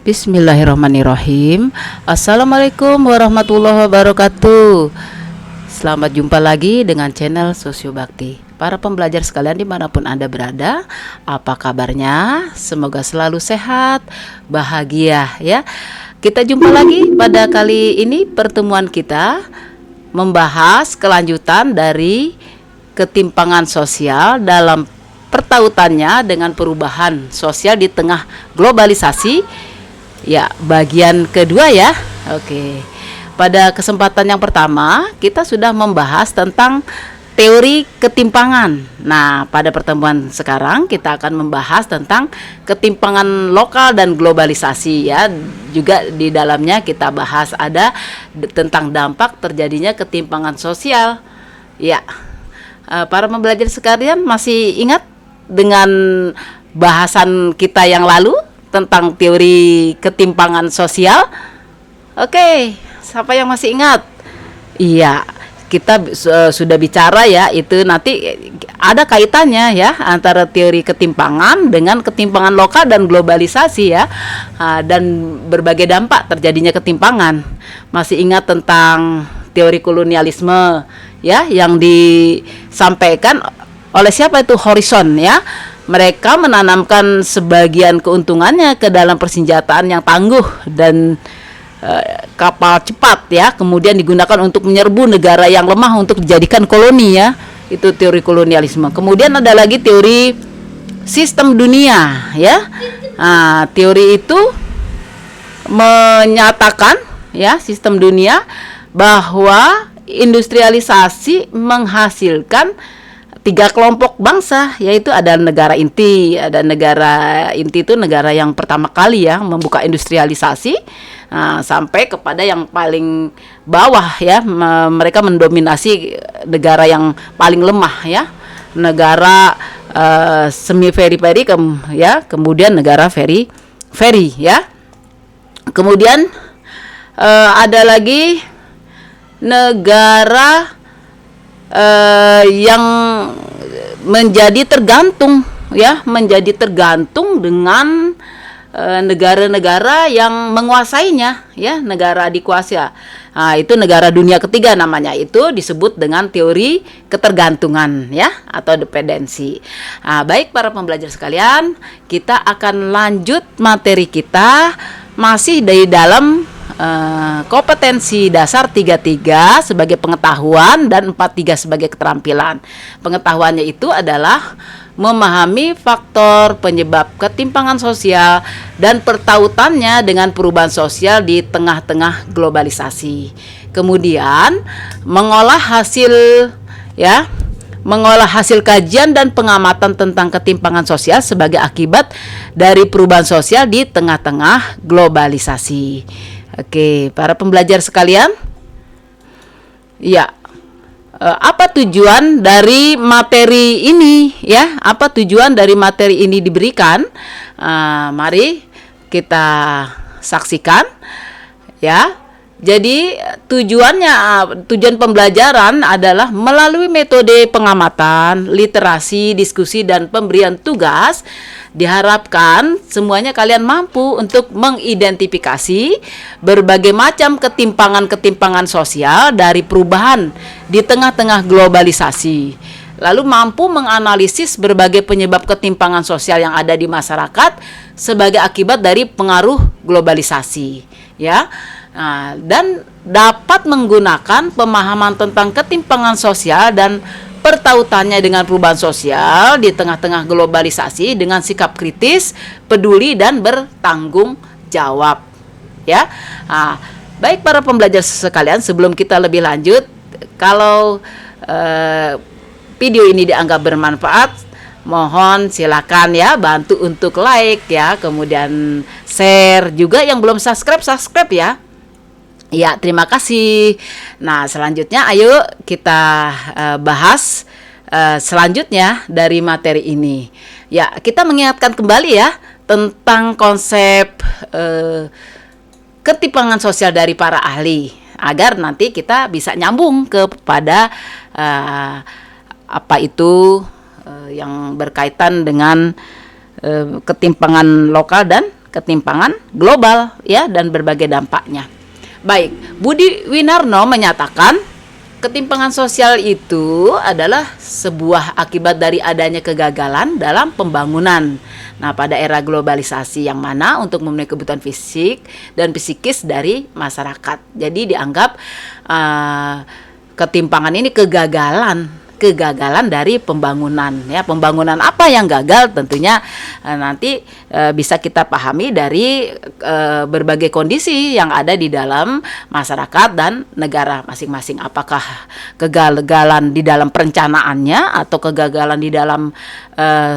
Bismillahirrahmanirrahim. Assalamualaikum warahmatullahi wabarakatuh. Selamat jumpa lagi dengan channel Sosio Bakti. Para pembelajar sekalian dimanapun Anda berada, apa kabarnya? Semoga selalu sehat, bahagia ya. Kita jumpa lagi pada kali ini. Pertemuan kita membahas kelanjutan dari ketimpangan sosial dalam pertautannya dengan perubahan sosial di tengah globalisasi. Ya, bagian kedua ya. Oke. Pada kesempatan yang pertama, kita sudah membahas tentang teori ketimpangan. Nah, pada pertemuan sekarang kita akan membahas tentang ketimpangan lokal dan globalisasi ya. Juga di dalamnya kita bahas ada tentang dampak terjadinya ketimpangan sosial. Ya. Para pembelajar sekalian masih ingat dengan bahasan kita yang lalu tentang teori ketimpangan sosial? Oke, siapa yang masih ingat? Iya, kita sudah bicara ya, itu nanti ada kaitannya ya antara teori ketimpangan dengan ketimpangan lokal dan globalisasi ya, dan berbagai dampak terjadinya ketimpangan. Masih ingat tentang teori kolonialisme ya, yang disampaikan oleh siapa itu? Horizon ya. Mereka menanamkan sebagian keuntungannya ke dalam persenjataan yang tangguh dan kapal cepat ya, kemudian digunakan untuk menyerbu negara yang lemah untuk dijadikan koloni ya. Itu teori kolonialisme. Kemudian ada lagi teori sistem dunia ya. Teori itu menyatakan ya, sistem dunia bahwa industrialisasi menghasilkan tiga kelompok bangsa, yaitu ada negara inti. Ada negara inti itu negara yang pertama kali ya membuka industrialisasi, sampai kepada yang paling bawah ya, mereka mendominasi negara yang paling lemah ya, negara semi periferi ya, kemudian negara periferi ya. Kemudian ada lagi negara yang menjadi tergantung dengan negara-negara yang menguasainya ya, negara adikuasa. Itu negara dunia ketiga namanya, itu disebut dengan teori ketergantungan ya, atau dependensi. Baik para pembelajar sekalian, kita akan lanjut materi kita masih dari dalam kompetensi dasar 33 sebagai pengetahuan dan 43 sebagai keterampilan. Pengetahuannya itu adalah memahami faktor penyebab ketimpangan sosial dan pertautannya dengan perubahan sosial di tengah-tengah globalisasi. Kemudian mengolah hasil kajian dan pengamatan tentang ketimpangan sosial sebagai akibat dari perubahan sosial di tengah-tengah globalisasi. Oke, para pembelajar sekalian, ya, apa tujuan dari materi ini ya? Apa tujuan dari materi ini diberikan? Mari kita saksikan ya. Jadi tujuan pembelajaran adalah melalui metode pengamatan, literasi, diskusi, dan pemberian tugas. Diharapkan semuanya kalian mampu untuk mengidentifikasi berbagai macam ketimpangan-ketimpangan sosial dari perubahan di tengah-tengah globalisasi. Lalu mampu menganalisis berbagai penyebab ketimpangan sosial yang ada di masyarakat sebagai akibat dari pengaruh globalisasi ya. Dan dapat menggunakan pemahaman tentang ketimpangan sosial dan pertautannya dengan perubahan sosial di tengah-tengah globalisasi dengan sikap kritis, peduli, dan bertanggung jawab ya. Baik para pembelajar sekalian, sebelum kita lebih lanjut, kalau video ini dianggap bermanfaat, mohon silakan ya bantu untuk like ya, kemudian share juga. Yang belum subscribe ya. Ya, terima kasih. Nah, selanjutnya ayo kita bahas selanjutnya dari materi ini. Ya, kita mengingatkan kembali ya tentang konsep ketimpangan sosial dari para ahli, agar nanti kita bisa nyambung kepada apa itu yang berkaitan dengan ketimpangan lokal dan ketimpangan global ya dan berbagai dampaknya. Baik, Budi Winarno menyatakan ketimpangan sosial itu adalah sebuah akibat dari adanya kegagalan dalam pembangunan. Nah, pada era globalisasi yang mana untuk memenuhi kebutuhan fisik dan psikis dari masyarakat. Jadi dianggap ketimpangan ini kegagalan dari pembangunan ya. Pembangunan apa yang gagal tentunya nanti bisa kita pahami dari berbagai kondisi yang ada di dalam masyarakat dan negara masing-masing. Apakah kegagalan di dalam perencanaannya atau kegagalan di dalam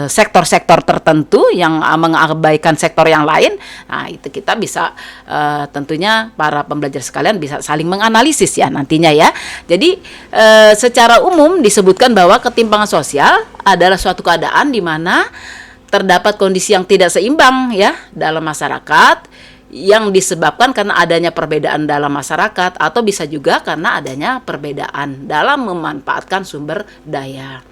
sektor-sektor tertentu yang mengabaikan sektor yang lain. Nah, itu kita bisa tentunya para pembelajar sekalian bisa saling menganalisis ya nantinya ya. Jadi secara umum disebutkan bahwa ketimpangan sosial adalah suatu keadaan di mana terdapat kondisi yang tidak seimbang ya dalam masyarakat yang disebabkan karena adanya perbedaan dalam masyarakat atau bisa juga karena adanya perbedaan dalam memanfaatkan sumber daya.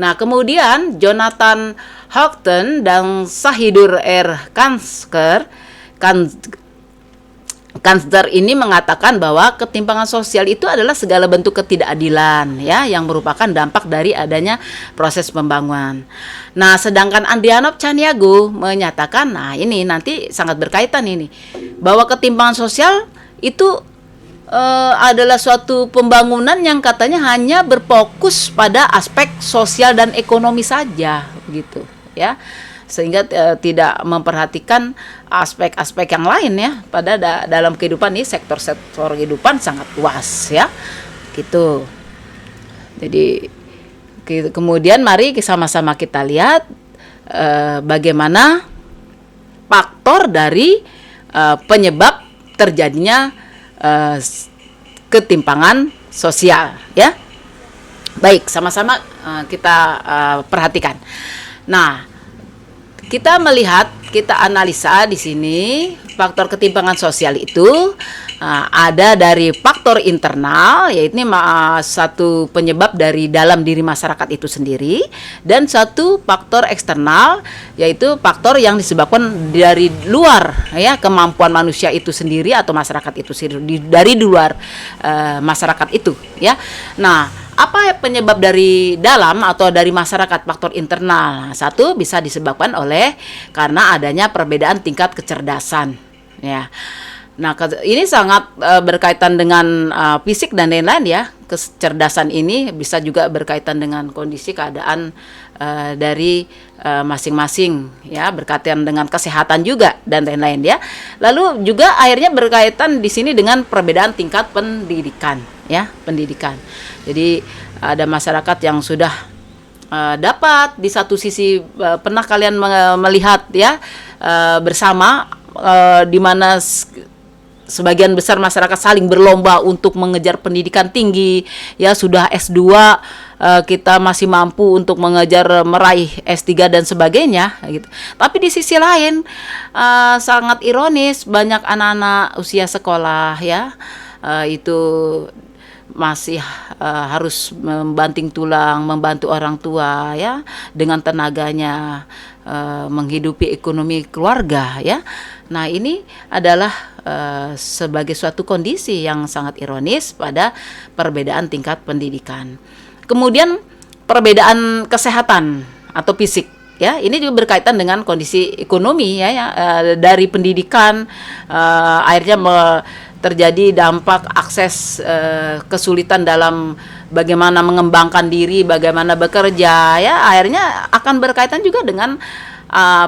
Nah, kemudian Jonathan Houghton dan Sahidur R. Kanzler ini mengatakan bahwa ketimpangan sosial itu adalah segala bentuk ketidakadilan ya yang merupakan dampak dari adanya proses pembangunan. Nah, sedangkan Andrianov Caniago menyatakan, nah ini nanti sangat berkaitan ini, bahwa ketimpangan sosial itu adalah suatu pembangunan yang katanya hanya berfokus pada aspek sosial dan ekonomi saja begitu ya, sehingga tidak memperhatikan aspek-aspek yang lain ya pada dalam kehidupan ini. Sektor-sektor kehidupan sangat luas ya gitu. Jadi kemudian mari sama-sama kita lihat bagaimana faktor dari penyebab terjadinya ketimpangan sosial ya. Baik, sama-sama kita perhatikan. Nah, kita melihat, kita analisa di sini faktor ketimpangan sosial itu ada dari faktor internal, yaitu satu penyebab dari dalam diri masyarakat itu sendiri, dan satu faktor eksternal, yaitu faktor yang disebabkan dari luar ya, kemampuan manusia itu sendiri atau masyarakat itu sendiri, dari luar masyarakat itu ya. Nah, apa penyebab dari dalam atau dari masyarakat, faktor internal? Nah, satu bisa disebabkan oleh karena adanya perbedaan tingkat kecerdasan ya. Nah, ini sangat berkaitan dengan fisik dan lain-lain ya. Kecerdasan ini bisa juga berkaitan dengan kondisi keadaan dari masing-masing ya, berkaitan dengan kesehatan juga dan lain-lain ya. Lalu juga akhirnya berkaitan di sini dengan perbedaan tingkat pendidikan ya, pendidikan. Jadi ada masyarakat yang sudah dapat di satu sisi pernah kalian melihat ya bersama di mana sebagian besar masyarakat saling berlomba untuk mengejar pendidikan tinggi ya, sudah S2 kita masih mampu untuk mengejar meraih S3 dan sebagainya gitu. Tapi di sisi lain sangat ironis, banyak anak-anak usia sekolah ya itu masih harus membanting tulang, membantu orang tua ya dengan tenaganya menghidupi ekonomi keluarga ya. Nah, ini adalah sebagai suatu kondisi yang sangat ironis pada perbedaan tingkat pendidikan. Kemudian perbedaan kesehatan atau fisik ya, ini juga berkaitan dengan kondisi ekonomi ya, dari pendidikan akhirnya terjadi dampak akses kesulitan dalam bagaimana mengembangkan diri, bagaimana bekerja ya, akhirnya akan berkaitan juga dengan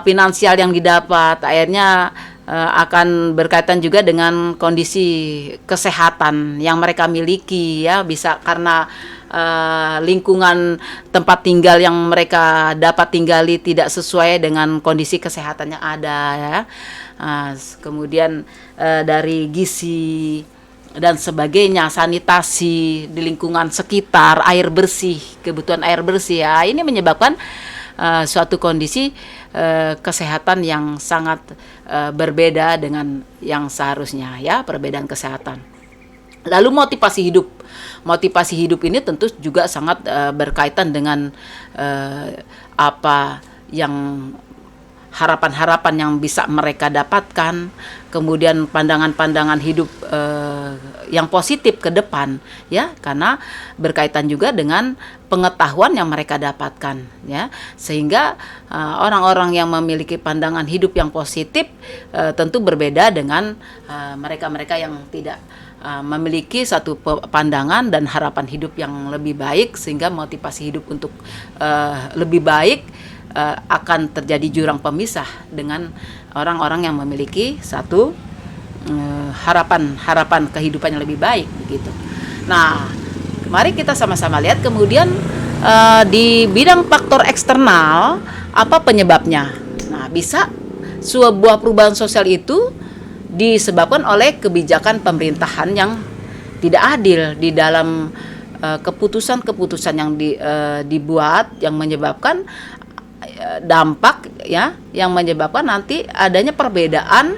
finansial yang didapat, akhirnya akan berkaitan juga dengan kondisi kesehatan yang mereka miliki ya, bisa karena lingkungan tempat tinggal yang mereka dapat tinggali tidak sesuai dengan kondisi kesehatan yang ada ya. Kemudian dari gizi dan sebagainya, sanitasi di lingkungan sekitar, air bersih, kebutuhan air bersih ya, ini menyebabkan suatu kondisi kesehatan yang sangat berbeda dengan yang seharusnya ya, perbedaan kesehatan. Lalu motivasi hidup ini tentu juga sangat berkaitan dengan apa yang harapan-harapan yang bisa mereka dapatkan, kemudian pandangan-pandangan hidup yang positif ke depan, ya, karena berkaitan juga dengan pengetahuan yang mereka dapatkan, ya, sehingga orang-orang yang memiliki pandangan hidup yang positif tentu berbeda dengan mereka-mereka yang tidak memiliki satu pandangan dan harapan hidup yang lebih baik, sehingga motivasi hidup untuk lebih baik akan terjadi jurang pemisah dengan orang-orang yang memiliki satu harapan kehidupan yang lebih baik begitu. Nah, mari kita sama-sama lihat kemudian di bidang faktor eksternal apa penyebabnya. Nah, bisa sebuah perubahan sosial itu disebabkan oleh kebijakan pemerintahan yang tidak adil di dalam keputusan-keputusan yang dibuat, yang menyebabkan dampak, ya, yang menyebabkan nanti adanya perbedaan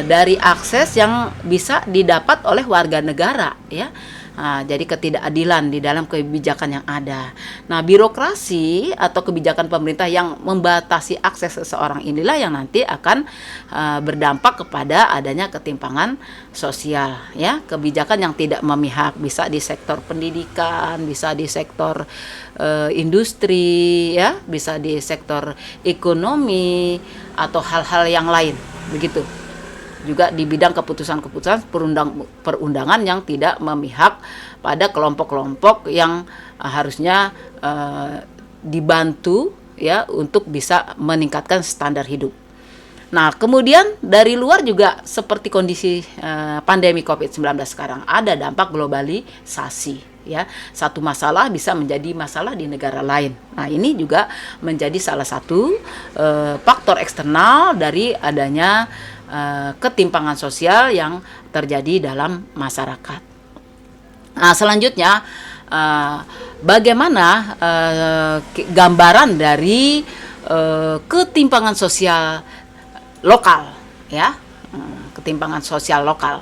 dari akses yang bisa didapat oleh warga negara, ya. Jadi ketidakadilan di dalam kebijakan yang ada. Nah, birokrasi atau kebijakan pemerintah yang membatasi akses seseorang inilah yang nanti akan berdampak kepada adanya ketimpangan sosial, ya. Kebijakan yang tidak memihak, bisa di sektor pendidikan, bisa di sektor industri, ya, bisa di sektor ekonomi atau hal-hal yang lain, begitu. Juga di bidang keputusan-keputusan perundangan yang tidak memihak pada kelompok-kelompok yang harusnya dibantu, ya, untuk bisa meningkatkan standar hidup. Nah, kemudian dari luar juga seperti kondisi pandemi COVID-19 sekarang, ada dampak globalisasi, ya. Satu masalah bisa menjadi masalah di negara lain. Nah, ini juga menjadi salah satu faktor eksternal dari adanya ketimpangan sosial yang terjadi dalam masyarakat. Nah, selanjutnya bagaimana gambaran dari ketimpangan sosial lokal, ya, ketimpangan sosial lokal.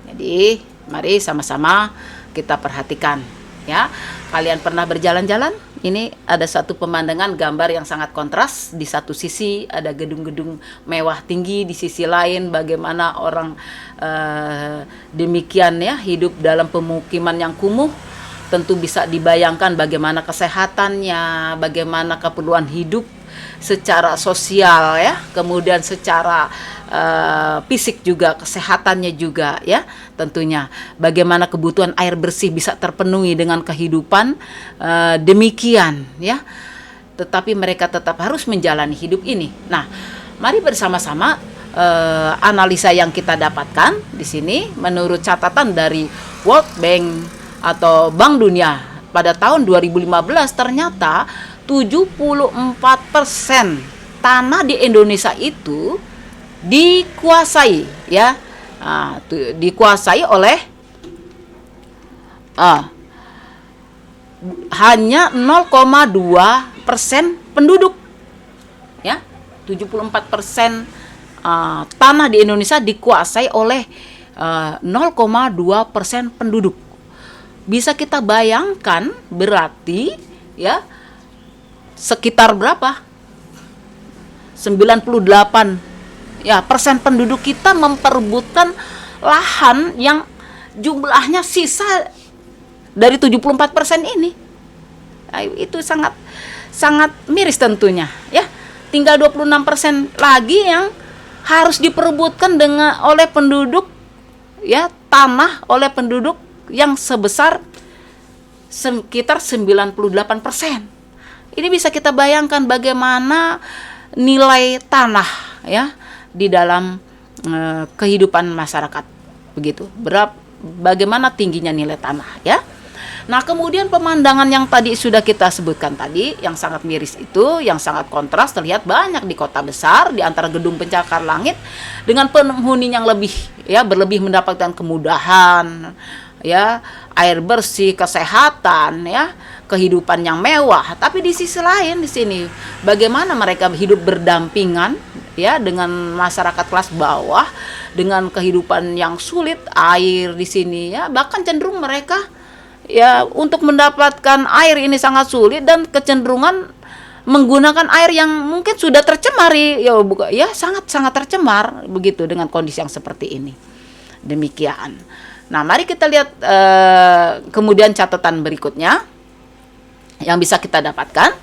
Jadi mari sama-sama kita perhatikan, ya. Kalian pernah berjalan-jalan? Ini ada satu pemandangan gambar yang sangat kontras. Di satu sisi ada gedung-gedung mewah tinggi, di sisi lain bagaimana orang demikian, ya, hidup dalam pemukiman yang kumuh. Tentu bisa dibayangkan bagaimana kesehatannya, bagaimana keperluan hidup secara sosial, ya, kemudian secara fisik juga, kesehatannya juga, ya, tentunya bagaimana kebutuhan air bersih bisa terpenuhi dengan kehidupan demikian, ya, tetapi mereka tetap harus menjalani hidup ini. Nah, mari bersama-sama analisa yang kita dapatkan di sini menurut catatan dari World Bank atau Bank Dunia pada tahun 2015 ternyata 74% tanah di Indonesia itu dikuasai, ya, dikuasai oleh hanya 0,2% penduduk, ya. 74% tanah di Indonesia dikuasai oleh 0,2% penduduk. Bisa kita bayangkan berarti, ya, sekitar berapa? 98 persen penduduk kita memperebutkan lahan yang jumlahnya sisa dari 74% ini. Nah, itu sangat miris tentunya, ya. Tinggal 26% lagi yang harus diperebutkan oleh penduduk, ya, tanah oleh penduduk yang sebesar sekitar 98%. Ini bisa kita bayangkan bagaimana nilai tanah, ya, di dalam kehidupan masyarakat, begitu. Bagaimana tingginya nilai tanah, ya. Nah, kemudian pemandangan yang tadi sudah kita sebutkan tadi, yang sangat miris itu, yang sangat kontras terlihat banyak di kota besar, di antara gedung pencakar langit dengan penghuni yang berlebih mendapatkan kemudahan, ya, air bersih, kesehatan, ya, kehidupan yang mewah. Tapi di sisi lain di sini bagaimana mereka hidup berdampingan, ya, dengan masyarakat kelas bawah dengan kehidupan yang sulit, air di sini, ya, bahkan cenderung mereka, ya, untuk mendapatkan air ini sangat sulit dan kecenderungan menggunakan air yang mungkin sudah tercemar ya sangat tercemar begitu dengan kondisi yang seperti ini. Demikian. Nah, mari kita lihat kemudian catatan berikutnya yang bisa kita dapatkan.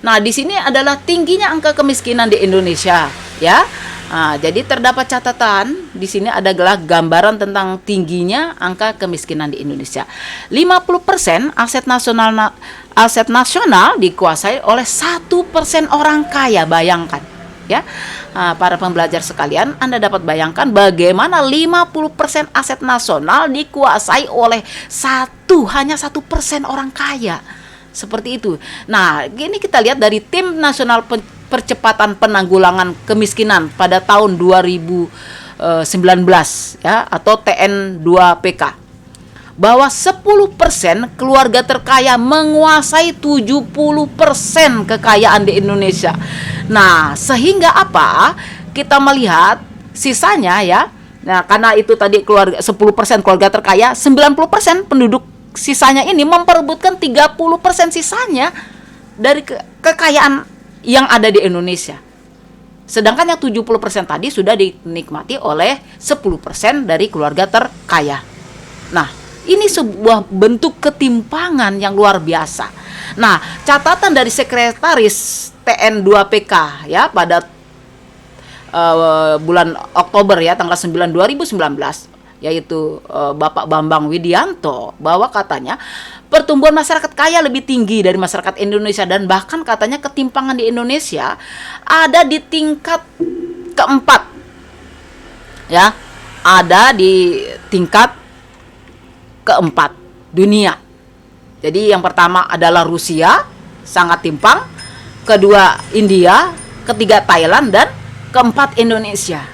Nah, di sini adalah tingginya angka kemiskinan di Indonesia, ya. Nah, jadi terdapat catatan di sini adalah gambaran tentang tingginya angka kemiskinan di Indonesia. 50% aset nasional dikuasai oleh 1% orang kaya. Bayangkan, ya. Nah, para pembelajar sekalian, Anda dapat bayangkan bagaimana 50% aset nasional dikuasai oleh hanya 1% orang kaya. Seperti itu. Nah, ini kita lihat dari Tim Nasional Percepatan Penanggulangan Kemiskinan pada tahun 2019 ya, atau TN2PK, bahwa 10% keluarga terkaya menguasai 70% kekayaan di Indonesia. Nah, sehingga apa? Kita melihat sisanya ya. Nah, karena itu tadi 10% keluarga terkaya, 90% penduduk sisanya ini memperebutkan 30% sisanya dari kekayaan yang ada di Indonesia. Sedangkan yang 70% tadi sudah dinikmati oleh 10% dari keluarga terkaya. Nah, ini sebuah bentuk ketimpangan yang luar biasa. Nah, catatan dari Sekretaris TN2PK ya pada bulan Oktober ya, tanggal 9 2019, yaitu Bapak Bambang Widianto, bahwa katanya pertumbuhan masyarakat kaya lebih tinggi dari masyarakat Indonesia, dan bahkan katanya ketimpangan di Indonesia ada di tingkat keempat ya, ada di tingkat keempat dunia. Jadi yang pertama adalah Rusia, sangat timpang, kedua India, ketiga Thailand, dan keempat Indonesia.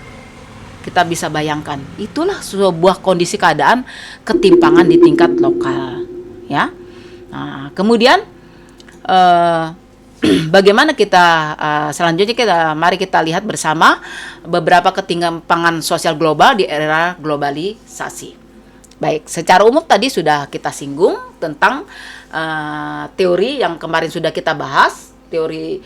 Kita bisa bayangkan, itulah sebuah kondisi keadaan ketimpangan di tingkat lokal, ya. Nah, kemudian bagaimana kita selanjutnya mari kita lihat bersama beberapa ketimpangan sosial global di era globalisasi. Baik, secara umum tadi sudah kita singgung tentang teori yang kemarin sudah kita bahas. Teori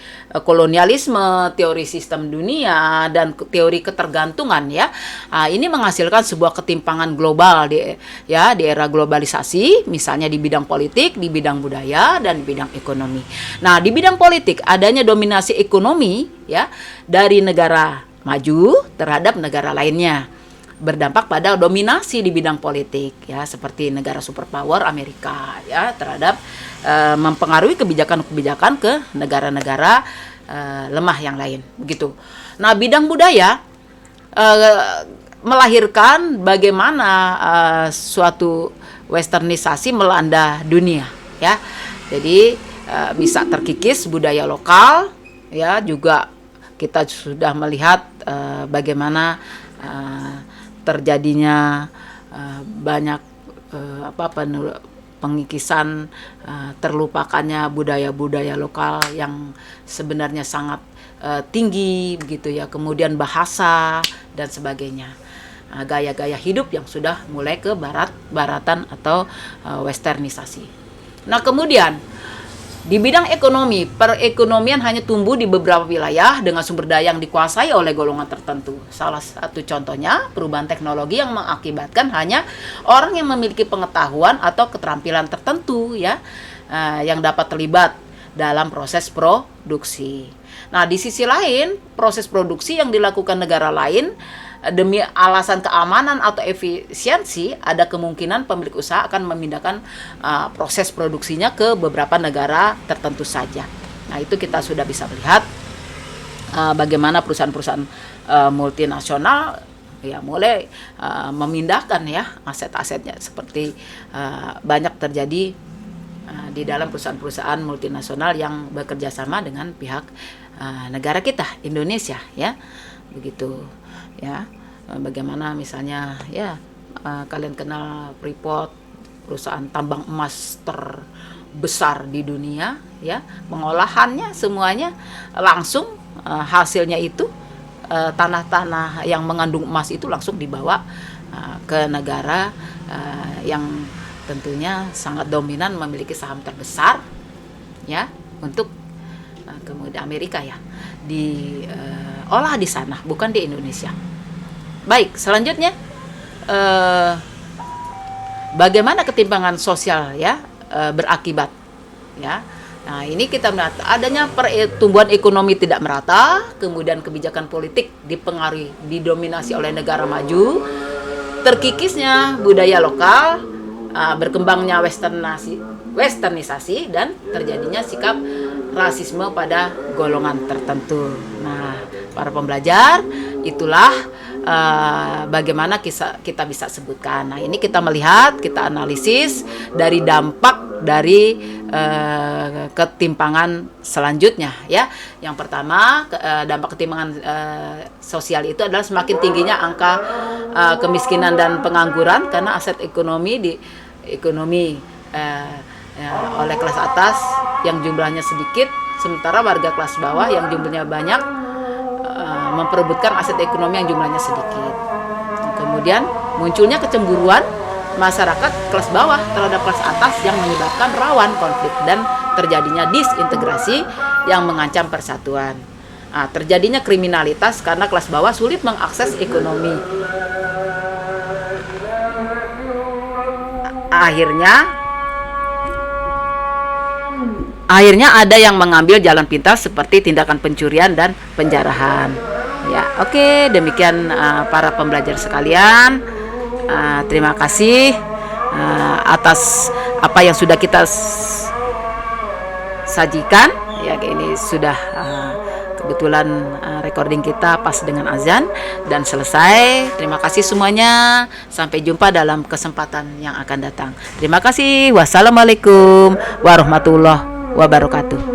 kolonialisme, teori sistem dunia, dan teori ketergantungan ya. Ini menghasilkan sebuah ketimpangan global di era globalisasi, misalnya di bidang politik, di bidang budaya, dan di bidang ekonomi. Nah, di bidang politik adanya dominasi ekonomi ya dari negara maju terhadap negara lainnya, berdampak pada dominasi di bidang politik ya, seperti negara superpower Amerika ya terhadap mempengaruhi kebijakan-kebijakan ke negara-negara lemah yang lain begitu. Nah, bidang budaya melahirkan bagaimana suatu westernisasi melanda dunia ya. Jadi bisa terkikis budaya lokal ya, juga kita sudah melihat bagaimana terjadinya banyak pengikisan, terlupakannya budaya-budaya lokal yang sebenarnya sangat tinggi begitu ya, kemudian bahasa dan sebagainya, gaya-gaya hidup yang sudah mulai ke baratan atau westernisasi. Nah, kemudian di bidang ekonomi, perekonomian hanya tumbuh di beberapa wilayah dengan sumber daya yang dikuasai oleh golongan tertentu. Salah satu contohnya perubahan teknologi yang mengakibatkan hanya orang yang memiliki pengetahuan atau keterampilan tertentu ya yang dapat terlibat dalam proses produksi. Nah, di sisi lain, proses produksi yang dilakukan negara lain demi alasan keamanan atau efisiensi, ada kemungkinan pemilik usaha akan memindahkan proses produksinya ke beberapa negara tertentu saja. Nah, itu kita sudah bisa melihat bagaimana perusahaan-perusahaan multinasional ya mulai memindahkan ya aset-asetnya, seperti banyak terjadi di dalam perusahaan-perusahaan multinasional yang bekerja sama dengan pihak negara kita Indonesia ya, begitu ya. Bagaimana misalnya ya kalian kenal Freeport, perusahaan tambang emas terbesar di dunia ya, pengolahannya semuanya langsung hasilnya itu tanah-tanah yang mengandung emas itu langsung dibawa ke negara yang tentunya sangat dominan, memiliki saham terbesar ya, untuk kemudian Amerika ya, diolah di sana, bukan di Indonesia. Baik, selanjutnya bagaimana ketimpangan sosial ya berakibat ya. Nah, ini kita melihat adanya pertumbuhan ekonomi tidak merata, kemudian kebijakan politik didominasi oleh negara maju, terkikisnya budaya lokal, berkembangnya westernisasi dan terjadinya sikap rasisme pada golongan tertentu. Nah, para pembelajar, itulah bagaimana kita bisa sebutkan. Nah, ini kita melihat, kita analisis dari dampak dari ketimpangan selanjutnya ya. Yang pertama, dampak ketimpangan sosial itu adalah semakin tingginya angka kemiskinan dan pengangguran karena aset ekonomi oleh kelas atas yang jumlahnya sedikit, sementara warga kelas bawah yang jumlahnya banyak memperebutkan aset ekonomi yang jumlahnya sedikit. Kemudian munculnya kecemburuan masyarakat kelas bawah terhadap kelas atas yang menyebabkan rawan konflik dan terjadinya disintegrasi yang mengancam persatuan. Nah, terjadinya kriminalitas karena kelas bawah sulit mengakses ekonomi. Akhirnya ada yang mengambil jalan pintas seperti tindakan pencurian dan penjarahan. Ya, oke, demikian para pembelajar sekalian. Terima kasih atas apa yang sudah kita sajikan. Ya, ini sudah kebetulan recording kita pas dengan azan dan selesai. Terima kasih semuanya. Sampai jumpa dalam kesempatan yang akan datang. Terima kasih. Wassalamualaikum warahmatullahi wabarakatuh.